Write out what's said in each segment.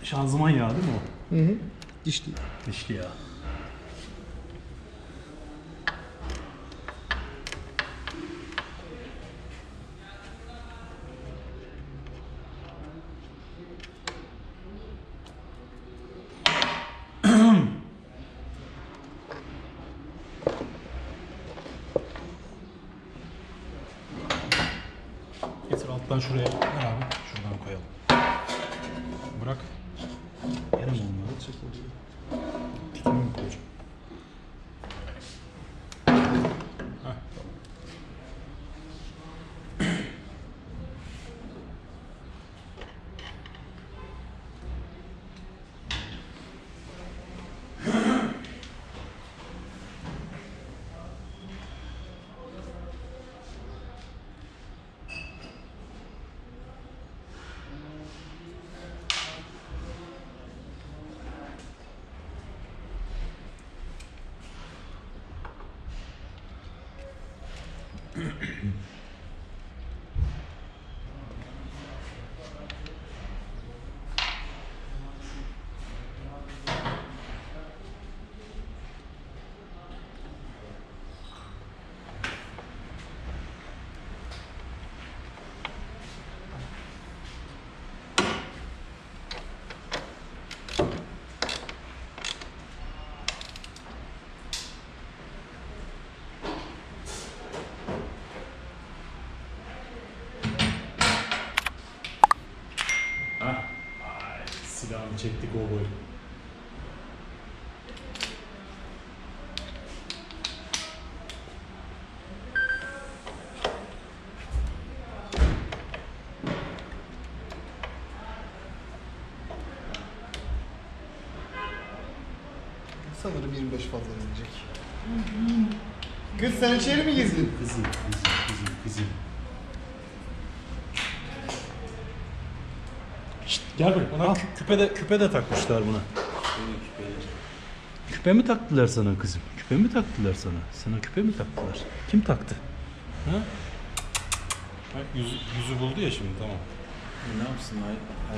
Şanzıman yağı değil mi o? Hı hı. Dişli. Dişli yağ. Getir alttan şuraya. Ver abi. Şuradan koyalım. Bırak. Yere mi olmalı? Dikine mi koyacağım? Heh, tamam. Silahını çektik o boy. Sanırım 25 fazla gelecek. Kız sen içeri mi girdin? Kızım. Şşt, gel buraya. Bana küpe de takmışlar buna. Küpe mi taktılar sana kızım? Küpe mi taktılar sana? Sana küpe mi taktılar? Kim taktı? Ha? Yüzü buldu ya şimdi, tamam. Ne yapsın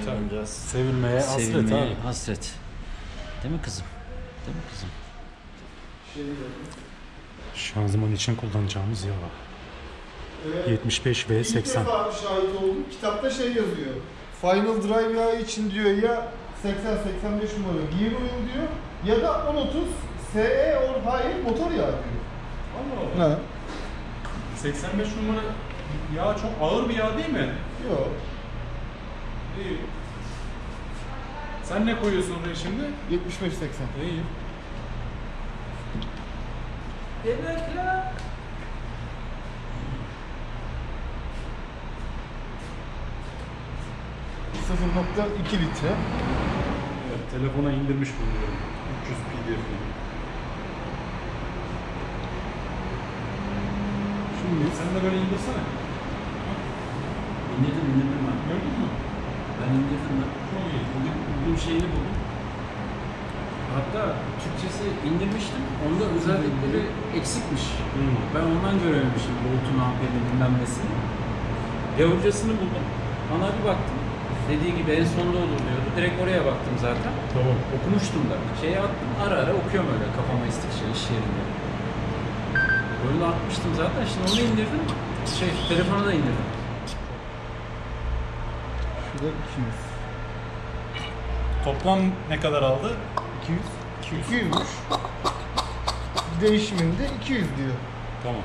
hayvancağız? Sevilmeye hasret abi. Hasret. Değil mi kızım? Değil mi kızım? Şanzıman için kullanacağımız yağ. 75 ve 80. İlk defa şahit oldum. Kitapta şey yazıyor. Final Drive yağı için diyor ya 80-85 numara gear oil diyor ya da 1030 SE or hayır motor yağı diyor. Allah Allah. Ha. 85 numara yağ çok ağır bir yağ değil mi? Yok. İyi. Sen ne koyuyorsun oraya şimdi? 75-80. İyi. Bebekler. 0.2 litre. Evet, telefona indirmiş bulunuyorum. 300 PDF'yi. Şimdi sen de böyle indirsene. İndirdim ben. Gördün mü? Ben indirdim ben. Çok iyi. Bugün şeyini buldum. Hatta Türkçesi indirmiştim. Onda özellikleri eksikmiş. Ben ondan görememişim. Bolt'un amperini bilmem nesini. Yavucasını buldum. Ona bir baktım. Dediği gibi en sonda olur diyordu. Direkt oraya baktım zaten. Tamam. Okumuştum da. Şeye attım. Ara ara okuyorum öyle kafama istikçe iş yerinde. Böyle atmıştım zaten. Şimdi onu indirdim. Telefona da indirdim. Şurada 200. Toplam ne kadar aldı? 200. 200'müş. Değişiminde 200 diyor. Tamam.